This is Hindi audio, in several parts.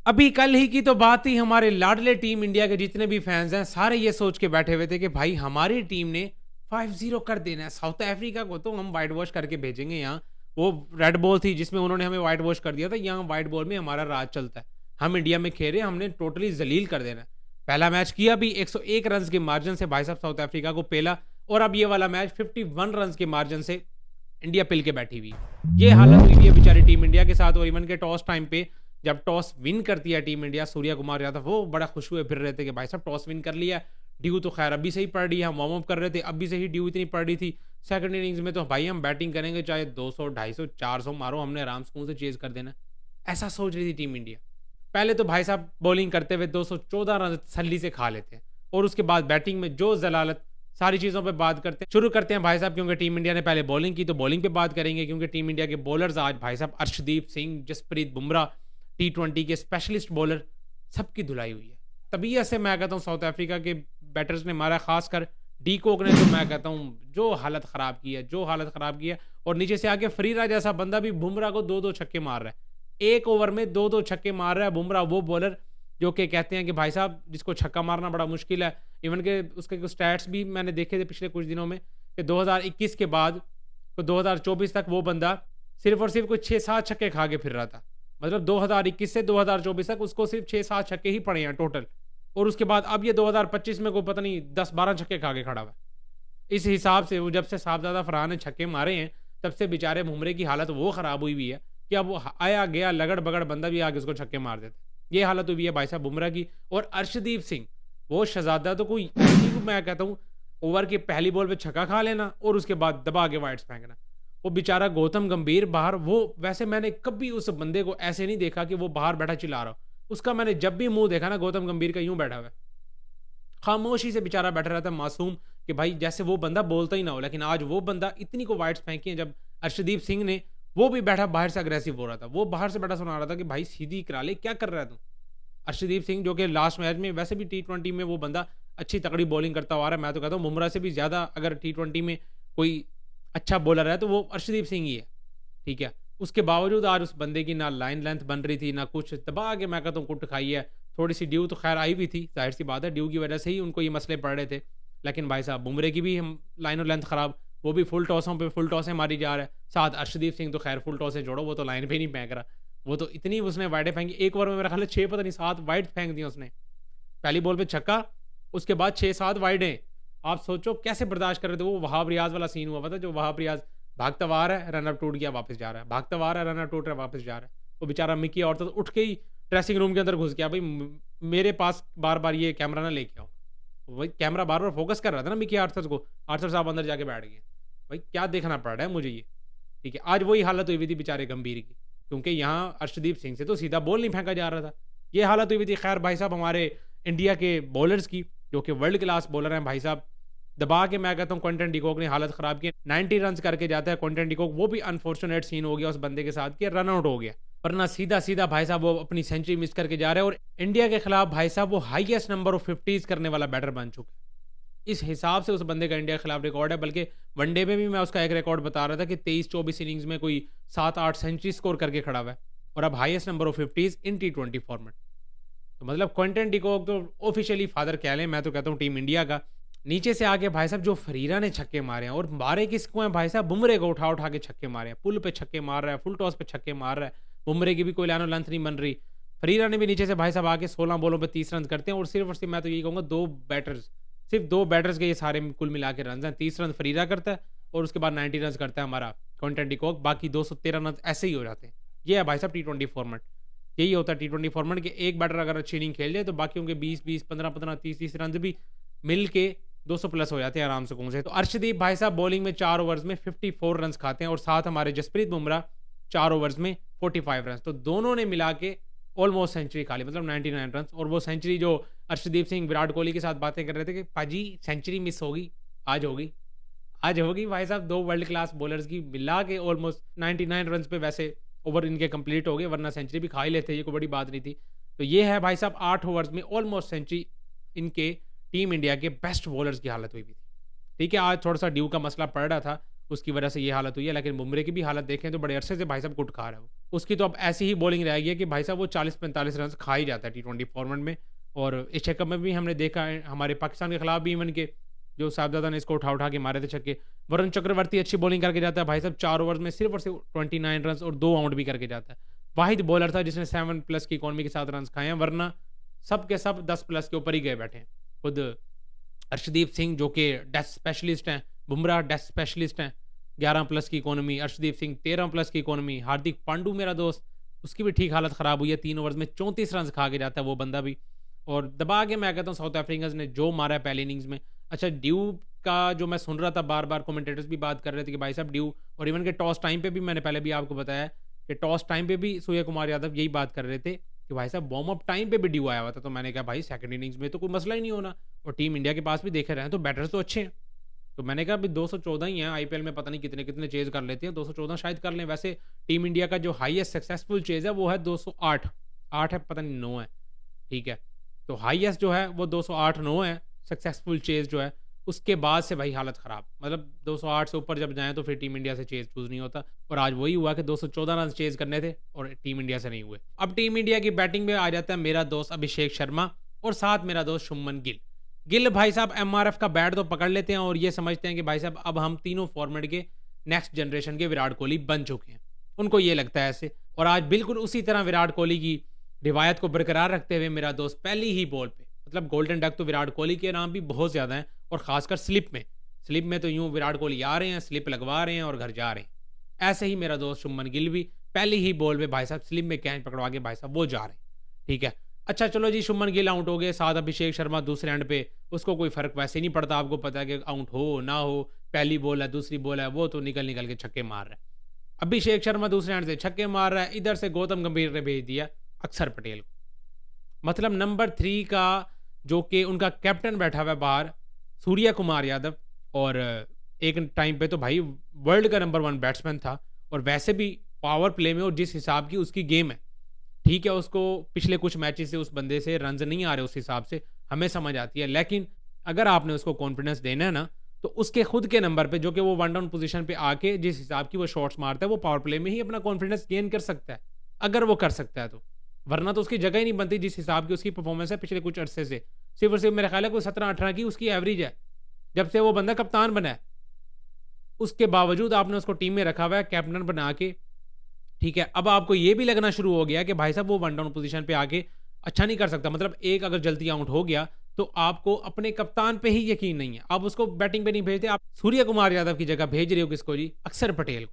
अभी कल ही की तो बात थी, हमारे लाडले टीम इंडिया के जितने भी फैंस हैं सारे ये सोच के बैठे हुए थे कि भाई हमारी टीम ने 5-0 कर देना है। साउथ अफ्रीका को तो हम वाइट वॉश करके भेजेंगे। यहाँ वो रेड बॉल थी जिसमें उन्होंने हमें वाइट वॉश कर दिया था, यहाँ वाइट बॉल में हमारा राज चलता है। हम इंडिया में खेल रहे हैं, हमने टोटली जलील कर देना है। पहला मैच किया भी 101 रन के मार्जिन से भाई साहब साउथ अफ्रीका को पेला, और अब ये वाला मैच 51 रन के मार्जिन से इंडिया पिल के बैठी हुई। ये हालत हुई है बेचारी टीम इंडिया के साथ। और इवन के टॉस टाइम पे जब टॉस विन करती है टीम इंडिया, सूर्या कुमार यादव वो बड़ा खुश हुए फिर रहे थे कि भाई साहब टॉस विन कर लिया। ड्यू तो खैर अभी से ही पड़ रही है, हम वार्म अप कर रहे थे अभी से ही ड्यू इतनी पड़ रही थी। सेकंड इनिंग्स में तो भाई हम बैटिंग करेंगे, चाहे 200 250 400 मारो, हमने आराम से चेज कर देना। ऐसा सोच रही थी टीम इंडिया। पहले तो भाई साहब बॉलिंग करते हुए 214 रन सल्ली से खा लेते हैं, और उसके बाद बैटिंग में जो जलालत, सारी चीज़ों पे बात करते हैं। शुरू करते हैं भाई साहब, क्योंकि टीम इंडिया ने पहले बॉलिंग की तो बॉलिंग पे बात करेंगे, क्योंकि टीम इंडिया के बॉलर्स आज भाई साहब अर्शदीप सिंह, जसप्रीत बुमराह, T20 के स्पेशलिस्ट बॉलर, सबकी धुलाई हुई है। तभी ऐसे मैं कहता हूँ साउथ अफ्रीका के बैटर्स ने मारा, खासकर डी कोक ने तो मैं कहता हूँ जो हालत ख़राब की है, जो हालत ख़राब की है। और नीचे से आके फरीरा जैसा बंदा भी बुमराह को 2-2 छक्के मार रहा है। एक ओवर में 2-2 छक्के मार रहा है बुमराह, वो बॉलर जो कि कहते हैं कि भाई साहब जिसको छक्का मारना बड़ा मुश्किल है। इवन के उसके कुछ स्टैट्स भी मैंने देखे थे पिछले कुछ दिनों में कि 2021 के बाद तो 2024 तक वो बंदा सिर्फ और सिर्फ कुछ 6-7 छक्के खा के फिर रहा था। मतलब 2021 से 2024 तक उसको सिर्फ 6-7 छक्के ही पड़े हैं टोटल, और उसके बाद अब ये 2025 में कोई पता नहीं 10-12 छक्के खा के खड़ा हुआ है। इस हिसाब से वो जब से साहबजादा फरहान ने छक्के मारे हैं तब से बेचारे बुमरे की हालत वो ख़राब हुई हुई है कि अब वो आया गया लगड़ बगड़ बंदा भी आगे उसको छक्के मार देता। ये हालत हुई है भाई साहब बुमराह की। और अर्शदीप सिंह वो शहजादा तो कोई ऐसी को मैं कहता हूँ ओवर की पहली बॉल पे छक्का खा लेना और उसके बाद दबा के वाइड्स फेंकना। वो बेचारा गौतम गंभीर बाहर, वो वैसे मैंने कभी उस बंदे को ऐसे नहीं देखा कि वो बाहर बैठा चिल्ला रहा हो। उसका मैंने जब भी मुंह देखा ना गौतम गंभीर का, यूं बैठा हुआ है, खामोशी से बेचारा बैठा रहता है मासूम, कि भाई जैसे वो बंदा बोलता ही ना हो। लेकिन आज वो बंदा इतनी को वाइड्स फेंकी है, जब अर्शदीप सिंह ने, वो भी बैठा बाहर से अग्रेसिव हो रहा था, वो बाहर से बैठा सुना रहा था कि भाई सीधी करा ले, क्या कर रहा है तू। अर्शदीप सिंह जो कि लास्ट मैच में वैसे भी T20 में वो बंदा अच्छी तगड़ी बॉलिंग करता हुआ रहा है। मैं तो कहता हूँ बुमराह से भी ज़्यादा अगर T20 में कोई अच्छा बॉलर है तो वो अर्शदीप सिंह ही है, ठीक है। उसके बावजूद आज उस बंदे की ना लाइन लेंथ बन रही थी ना कुछ, दबा के मैं कहता हूँ कुट खाई है। थोड़ी सी ड्यू तो खैर आई भी थी, जाहिर सी बात है ड्यू की वजह से ही उनको ये मसले पड़ रहे थे। लेकिन भाई साहब बुमरे की भी हम लाइन और लेंथ ख़राब, वो भी फुल टॉसों पे फुल टॉसें मारी जा रहा है। साथ अर्शदीप सिंह तो खैर फुल टॉसें जोड़ो, वो तो लाइन पे नहीं फेंक रहा, वो तो इतनी उसने वाइडें फेंकी। एक ओवर में मेरा ख्याल है 6 पता नहीं 7 वाइड फेंक दी उसने। पहली बॉल पे छक्का, उसके बाद 6-7 वाइडें। आप सोचो कैसे बर्दाश्त कर रहे थे। वो वहाब रियाज वाला सीन हुआ था, जो वहाब रियाज भागता हुआ आ रहा है, रनअप टूट गया वापस जा रहा है, भागता हुआ आ रहा है, रनअप टूट रहा है वापस जा रहा है। वो बेचारा मिकी और तो उठ के ही ड्रेसिंग रूम के अंदर घुस गया, भाई मेरे पास बार बार ये कैमरा ना लेके आओ। वही कैमरा बार बार फोकस कर रहा था ना मिकी आर्थर को, आर्थर साहब अंदर जाके बैठ गए। भाई क्या देखना पड़ रहा है मुझे ये, ठीक है। आज वही हालत हुई थी बेचारे गंभीर की, क्योंकि यहाँ अर्शदीप सिंह से तो सीधा बॉल नहीं फेंका जा रहा था। ये हालत हुई थी खैर भाई साहब हमारे इंडिया के बॉलर्स की, जो कि वर्ल्ड क्लास बॉलर हैं भाई साहब। दबा के मैं कहता हूँ क्विंटन डिकॉक ने हालत ख़राब की। 90 रन करके जाता है क्विंटन डिकॉक, वो भी अनफॉर्चुनेट सीन हो गया उस बंदे के साथ कि रन आउट हो गया, वरना सीधा सीधा भाई साहब वो अपनी सेंचुरी मिस करके जा रहे हैं। और इंडिया के खिलाफ भाई साहब वो हाईएस्ट नंबर ऑफ 50s करने वाला बैटर बन चुके हैं। इस हिसाब से उस बंदे का इंडिया के खिलाफ रिकॉर्ड है। बल्कि वनडे में भी मैं उसका एक रिकॉर्ड बता रहा था कि 23-24 इनिंग्स में कोई 7-8 सेंचुरी स्कोर करके खड़ा हुआ है, और अब highest number of 50s in T20 format. तो मतलब क्विंटन डिकॉक तो ऑफिशियली फादर कह लें, मैं तो कहता हूँ टीम इंडिया का। नीचे से आके भाई साहब जो फरीरा ने छक्के मारे हैं, और मारे किसको हैं भाई साहब, बुमरे को उठा उठा के छक्के मारे हैं। पुल पे छक्के मार रहा है, फुल टॉस पे छक्के मार रहा है, बुमरे की भी कोई लाइन लेंथ नहीं बन रही। फरीरा ने भी नीचे से भाई साहब आके 16 बॉलों पे 30 रन करते हैं, और सिर्फ मैं तो यही कहूँगा सिर्फ दो बैटर्स के ये सारे कुल मिला के रन हैं। 30 रन फरीरा करता है और उसके बाद 90 रन करता है हमारा क्विंटन डिकॉक, बाकी 213 रन ऐसे ही हो जाते हैं। ये है भाई साहब T20 फॉर्मेट, यही होता है T20 फॉर्मेट कि एक बैटर अगर अच्छी इनिंग खेल जाए तो बाकी उनके 20-20, 15-15, 30-30 रन भी मिल के 200 प्लस हो जाते हैं आराम से कौन से। तो अर्शदीप भाई साहब बॉलिंग में 4 ओवर्स में 54 रन खाते हैं, और साथ हमारे जसप्रीत बुमराह 4 ओवर्स में 45 रन। तो दोनों ने मिला के ऑलमोस्ट सेंचुरी खा ली, मतलब 99 रन। और वो सेंचुरी जो अर्शदीप सिंह विराट कोहली के साथ बातें कर रहे थे कि पाजी सेंचुरी मिस होगी, आज होगी, आज होगी भाई साहब। दो वर्ल्ड क्लास बॉलर्स की मिला के ऑलमोस्ट 99 रन पे वैसे ओवर इनके कंप्लीट हो गए, वरना सेंचुरी भी खा ही लेते, ये कोई बड़ी बात नहीं थी। तो ये है भाई साहब 8 ओवर्स में ऑलमोस्ट सेंचुरी इनके टीम इंडिया के बेस्ट बॉलर्स की हालत हुई भी थी, ठीक है। आज थोड़ा सा ड्यू का मसला पड़ रहा था, उसकी वजह से ये हालत हुई है। लेकिन बुमरे की भी हालत देखें तो बड़े अरसे से भाई साहब कुट खा रहा है वो। उसकी तो अब ऐसी ही बॉलिंग रह गई है कि भाई साहब वो 40-45 रन खा ही जाता है टी20 फॉर्मेट में। और एशिया कप में भी हमने देखा है, हमारे पाकिस्तान के खिलाफ भी इवन के जो साहबजादा ने इसको उठा के मारे थे छक्के। वरुण चक्रवर्ती अच्छी बॉलिंग करके जाता है भाई साहब, 4 ओवर्स में सिर्फ और सिर्फ 29 रन और 2 आउट भी करके जाता है। वाहिद बॉलर था जिसने 7+ की इकॉनमी के साथ रन खाए हैं, वरना सब के सब 10+ के ऊपर ही गए बैठे हैं। खुद अर्शदीप सिंह जो कि डेथ स्पेशलिस्ट हैं, बुमराह डेथ स्पेशलिस्ट हैं, 11+ की इकॉनमी, अर्शदीप सिंह 13+ की इकॉनमी, हार्दिक पांडू मेरा दोस्त, उसकी भी ठीक हालत ख़राब हुई है, 3 ओवर्स में 34 रन खा के जाता है वो बंदा भी। और दबा के मैं कहता हूँ साउथ अफ्रीकन्स ने जो मारा है पहली इनिंग्स में। अच्छा, ड्यू का जो मैं सुन रहा था, बार बार कमेंटेटर्स भी बात कर रहे थे कि भाई साहब ड्यू, और इवन के टॉस टाइम पे भी मैंने पहले भी आपको बताया कि टॉस टाइम पे भी सूर्य कुमार यादव यही बात कर रहे थे कि भाई साहब वार्म अप टाइम पे भी ड्यू आया हुआ था। तो मैंने कहा भाई सेकंड इनिंग्स में तो कोई मसला ही नहीं होना, और टीम इंडिया के पास भी देखे रहे हैं तो बैटर्स तो अच्छे हैं। तो मैंने कहा अभी 214 ही हैं, आईपीएल में पता नहीं कितने कितने चेज कर लेते हैं, 214 शायद कर लें। वैसे टीम इंडिया का जो हाईएस्ट सक्सेसफुल चेज है वो है 208, 8 है पता नहीं 9 है, ठीक है। तो हाईएस्ट जो है वो 208-9 है सक्सेसफुल चेज जो है। उसके बाद से भाई हालत ख़राब, मतलब 208 से ऊपर जब जाएँ तो फिर टीम इंडिया से चेज़ चूज़ नहीं होता। और आज वही हुआ कि 214 रन चेज़ करने थे और टीम इंडिया से नहीं हुए। अब टीम इंडिया की बैटिंग में आ जाता है मेरा दोस्त अभिषेक शर्मा और साथ मेरा दोस्त शुभमन गिल। गिल भाई साहब एमआरएफ का बैट तो पकड़ लेते हैं और ये समझते हैं कि भाई साहब अब हम तीनों फॉर्मेट के नेक्स्ट जनरेशन के विराट कोहली बन चुके हैं। उनको ये लगता है ऐसे, और आज बिल्कुल उसी तरह विराट कोहली की रिवायत को बरकरार रखते हुए मेरा दोस्त पहली ही बॉल पे, मतलब गोल्डन डक तो विराट कोहली के नाम भी बहुत ज़्यादा हैं, और खासकर स्लिप में तो यूं विराट कोहली आ रहे हैं, स्लिप लगवा रहे हैं और घर जा रहे हैं। ऐसे ही मेरा दोस्त शुभमन गिल भी पहली ही बॉल पे भाई साहब स्लिप में कैच पकड़वा के भाई साहब वो जा रहे हैं, ठीक है। अच्छा चलो जी, शुभमन गिल आउट हो गए, साथ अभिषेक शर्मा दूसरे एंड पे, उसको कोई फर्क वैसे नहीं पड़ता, आपको पता है कि आउट हो ना हो, पहली बॉल है दूसरी बॉल है, वो तो निकल निकल के छक्के मार रहा है। अभिषेक शर्मा दूसरे एंड से छक्के मार रहा है, इधर से गौतम गंभीर ने भेज दिया अक्षर पटेल को, मतलब नंबर 3 का जो कि उनका कैप्टन बैठा हुआ है बाहर, सूर्य कुमार यादव। और एक टाइम पे तो भाई वर्ल्ड का नंबर 1 बैट्समैन था, और वैसे भी पावर प्ले में और जिस हिसाब की उसकी गेम है, ठीक है, उसको पिछले कुछ मैचेस से उस बंदे से रन्स नहीं आ रहे उस हिसाब से, हमें समझ आती है। लेकिन अगर आपने उसको कॉन्फिडेंस देना है ना, तो उसके खुद के नंबर पे जो कि वो वन डाउन पोजीशन पे आके जिस हिसाब की वो शॉट्स मारता है, वो पावर प्ले में ही अपना कॉन्फिडेंस गेन कर सकता है, अगर वो कर सकता है तो। वरना तो उसकी जगह ही नहीं बनती जिस हिसाब की उसकी परफॉर्मेंस है पिछले कुछ अरसे से। सिर्फ और सिर्फ मेरा ख्याल है कोई 17-18 की उसकी एवरेज है जब से वो बंदा कप्तान बना है। उसके बावजूद आपने उसको टीम में रखा हुआ है कैप्टन बना के, ठीक है। अब आपको ये भी लगना शुरू हो गया कि भाई साहब वो वन डाउन पोजीशन पे आके अच्छा नहीं कर सकता, मतलब एक अगर जल्दी आउट हो गया तो आपको अपने कप्तान पे ही यकीन नहीं है, आप उसको बैटिंग पे नहीं भेजते, आप सूर्य कुमार यादव की जगह भेज रहे हो किसको जी, अक्षर पटेल को,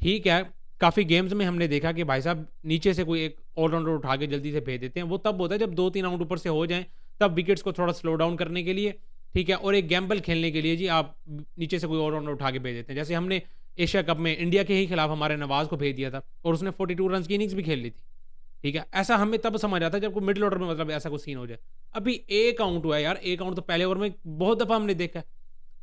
ठीक है। काफ़ी गेम्स में हमने देखा कि भाई साहब नीचे से कोई एक ऑलराउंडर उठा के जल्दी से भेज देते हैं, वो तब होता है जब 2-3 आउट ऊपर से हो जाएं, तब विकेट्स को थोड़ा स्लो डाउन करने के लिए, ठीक है, और एक गैम्बल खेलने के लिए जी आप नीचे से कोई ऑलराउंडर उठा के भेज देते हैं। जैसे हमने एशिया कप में इंडिया के ही खिलाफ हमारे नवाज को भेज दिया था और उसने 42 रन की इनिंग्स भी खेल ली थी, ठीक है। ऐसा हमें तब समझ आता है जब कोई मिडिल ऑर्डर में मतलब ऐसा कुछ सीन हो जाए। अभी एक आउट हुआ है यार, एक आउट तो पहले ओवर में बहुत दफ़ा हमने देखा है,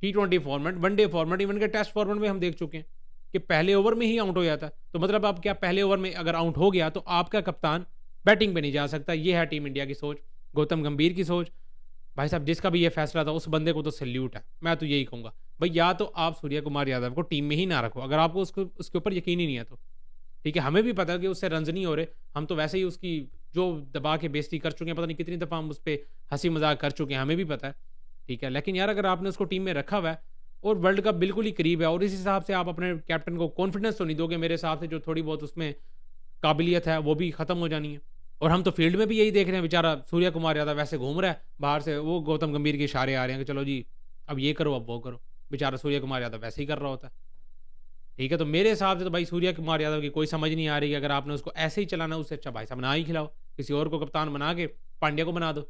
टी20 फॉर्मेट, वनडे फॉर्मेट, इवन के टेस्ट फॉर्मेट में हम देख चुके हैं कि पहले ओवर में ही आउट हो जाता है। तो मतलब आप क्या, पहले ओवर में अगर आउट हो गया तो आपका कप्तान बैटिंग पे नहीं जा सकता। ये है टीम इंडिया की सोच, गौतम गंभीर की सोच। भाई साहब जिसका भी ये फैसला था उस बंदे को तो सैल्यूट है, मैं तो यही कहूँगा भाई, या तो आप सूर्य कुमार यादव को टीम में ही ना रखो अगर आपको उसके ऊपर यकीन ही नहीं है तो, ठीक है। हमें भी पता है कि उससे रन्स नहीं हो रहे, हम तो वैसे ही उसकी जो दबा के बेइज्जती कर चुके हैं, पता नहीं कितनी दफ़ा हम उस पर हंसी मजाक कर चुके हैं, हमें भी पता है, ठीक है। लेकिन यार अगर आपने उसको टीम में रखा हुआ है और वर्ल्ड कप बिल्कुल ही करीब है, और इस हिसाब से आप अपने कैप्टन को कॉन्फिडेंस तो नहीं दोगे, मेरे हिसाब से जो थोड़ी बहुत उसमें काबिलियत है वो भी ख़त्म हो जानी है। और हम तो फील्ड में भी यही देख रहे हैं, बेचारा सूर्य कुमार यादव वैसे घूम रहा है बाहर से, वो गौतम गंभीर के इशारे आ रहे हैं कि चलो जी अब ये करो अब वो करो, बेचारा सूर्य कुमार यादव वैसे ही कर रहा होता है, ठीक है। तो मेरे हिसाब से तो भाई सूर्य कुमार यादव की कोई समझ नहीं आ रही है। अगर आपने उसको ऐसे ही चलाना, उससे अच्छा भाई साहब ना ही खिलाओ, किसी और को कप्तान बना के पांड्या को बना दो,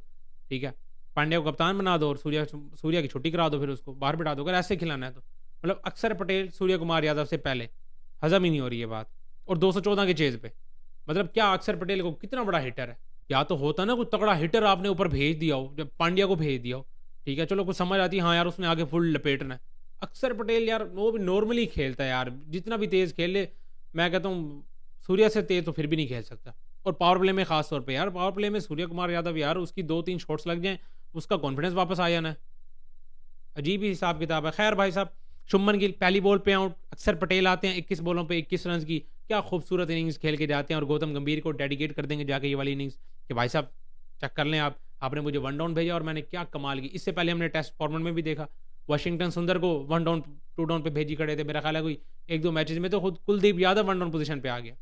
ठीक है, पांड्या को कप्तान बना दो और सूर्य की छुट्टी करा दो, फिर उसको बाहर बिठा दो अगर ऐसे खिलाना है तो। मतलब अक्षर पटेल सूर्य कुमार यादव से पहले, हजम ही नहीं हो रही है बात। और 214 के चेज पे, मतलब क्या अक्षर पटेल को कितना बड़ा हिटर है, या तो होता ना कोई तगड़ा हिटर आपने ऊपर भेज दिया हो, जब पांड्या को भेज दिया हो, ठीक है, चलो कुछ समझ आती है, हाँ यार उसने आगे फुल लपेटना है। अक्षर पटेल यार वो भी नॉर्मली खेलता है यार, जितना भी तेज खेल ले, मैं कहता हूँ सूर्य से तेज तो फिर भी नहीं खेल सकता। और पावर प्ले में खास तौर पे यार, पावर प्ले में सूर्य कुमार यादव यार उसकी 2-3 शॉट्स लग जाएं, उसका कॉन्फिडेंस वापस आ जाना है। अजीब ही हिसाब किताब है। खैर भाई साहब शुभमन गिल पहली बॉल पे आउट, अक्षर पटेल आते हैं 21 बॉलों पे 21 रन की, क्या खूबसूरत इनिंग्स खेल के जाते हैं और गौतम गंभीर को डेडिकेट कर देंगे जाके ये वाली इनिंग्स कि भाई साहब चेक कर लें आप, आपने मुझे वन डाउन भेजा और मैंने क्या कमाल की। इससे पहले हमने टेस्ट फॉर्मेट में भी देखा, वाशिंगटन सुंदर को वन डाउन टू डाउन पे भेजी खड़े थे, मेरा ख्याल है कोई 1-2 मैचेस में तो खुद Kuldeep Yadav one down position पे आ गया।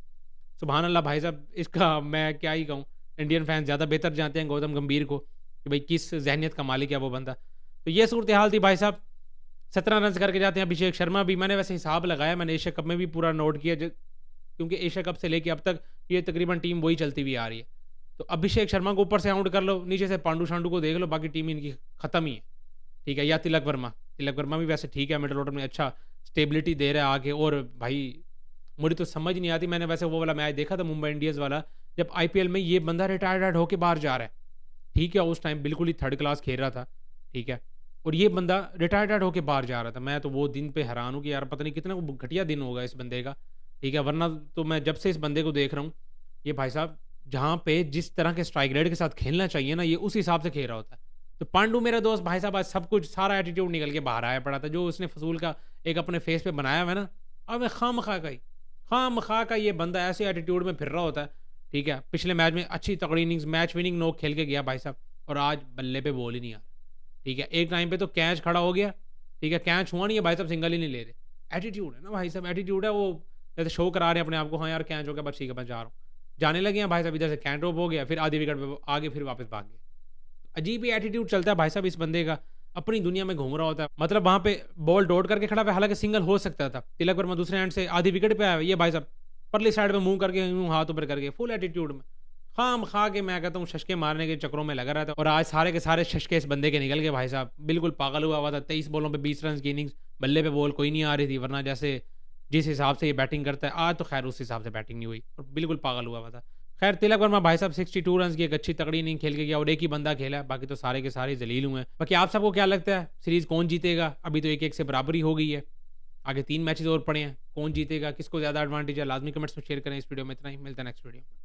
सुभान अल्लाह भाई साहब, इसका मैं क्या ही कहूँ, इंडियन फैंस ज़्यादा बेहतर जानते हैं गौतम गंभीर को कि भाई किस ज़हनियत का मालिक है वो बंदा। तो ये सूरत हाल थी भाई साहब, 17 रन करके जाते हैं अभिषेक शर्मा भी। मैंने वैसे हिसाब लगाया, मैंने एशिया कप में भी पूरा नोट किया, क्योंकि एशिया कप से लेके अब तक ये तकरीबन टीम वही चलती हुई आ रही है। तो अभिषेक शर्मा को ऊपर से आउट कर लो, नीचे से पांडु शांडू को देख लो, बाकी टीम इनकी खत्म ही है। ठीक है, या तिलक वर्मा, तिलक वर्मा भी वैसे ठीक है, मिडल ऑर्डर में अच्छा स्टेबिलिटी दे रहा है आगे। और भाई मुझे तो समझ नहीं आती, मैंने वैसे वो वाला मैच देखा था मुंबई इंडियंस वाला, जब आईपीएल में ये बंदा रिटायर्ड होके बाहर जा रहा है। ठीक है, उस टाइम बिल्कुल ही थर्ड क्लास खेल रहा था, ठीक है, और ये बंदा रिटायर्ड होके बाहर जा रहा था। मैं तो वो दिन पे हैरान हूँ कि यार पता नहीं कितना घटिया दिन होगा इस बंदे का। ठीक है, वरना तो मैं जब से इस बंदे को देख रहा हूँ, ये भाई साहब जहाँ पे जिस तरह के स्ट्राइक रेट के साथ खेलना चाहिए ना, ये उस हिसाब से खेल रहा होता है। तो पांडु मेरा दोस्त भाई साहब आज सब कुछ सारा एटीट्यूड निकल के बाहर आया पड़ा था, जो उसने फसूल का एक अपने फेस पे बनाया हुआ है ना, अब मैं खाम खा का ये बंदा ऐसे एटीट्यूड में फिर रहा होता है। ठीक है, पिछले मैच में अच्छी तगड़ी इनिंग्स, मैच विनिंग नोक खेल के गया भाई साहब, और आज बल्ले पे बॉल ही नहीं आ रहा। ठीक है, एक टाइम पे तो कैच खड़ा हो गया, ठीक है, कैच हुआ नहीं है भाई साहब, सिंगल ही नहीं ले रहे। एटीट्यूड है ना भाई साहब, एटीट्यूड है वो, जैसे शो करा रहे हैं अपने आप को, हाँ यार कैच हो गया बस ठीक है मैं जा रहा हूँ, जाने लगे हैं भाई साहब, इधर से कैन ड्रॉप हो गया, फिर आधी विकेट पे आगे फिर वापस भाग गए। अजीब ही एटीट्यूड चलता है भाई साहब इस बंदे का, अपनी दुनिया में घूम रहा होता है। मतलब वहां पे बॉल डॉट करके खड़ा हुआ, हालांकि सिंगल हो सकता था, तिलक वर्मा दूसरे हैंड से आधी विकेट पे आया, ये भाई साहब परली साइड पे मुंह करके यूं हाथ ऊपर करके फुल एटीट्यूड में खाम खा के मैं कहता हूँ शशके मारने के चक्रों में लगा रहता है। और आज सारे के सारे शशके इस बंदे के निकल गए भाई साहब, बिल्कुल पागल हुआ था। 23 बॉलों पे 20 रन की इनिंग्स, बल्ले पे बॉल कोई नहीं आ रही थी, वरना जैसे जिस हिसाब से ये बैटिंग करता है आज तो खैर उस हिसाब से बैटिंग नहीं हुई, और बिल्कुल पागल हुआ था। खैर तिलक वर्मा भाई साहब 62 रन की एक अच्छी तगड़ी इनिंग खेल के गया, और एक ही बंदा खेला है, बाकी तो सारे के सारे जलील हुए हैं। बाकी आप सबको क्या लगता है सीरीज कौन जीतेगा? अभी तो 1-1 से बराबरी हो गई है, आगे 3 मैचेस और पड़े हैं, कौन जीतेगा, किसको ज़्यादा एडवांटेज है, लाजमी कमेंट्स में शेयर करें। इस वीडियो में इतना ही, मिलता है नेक्स्ट वीडियो में।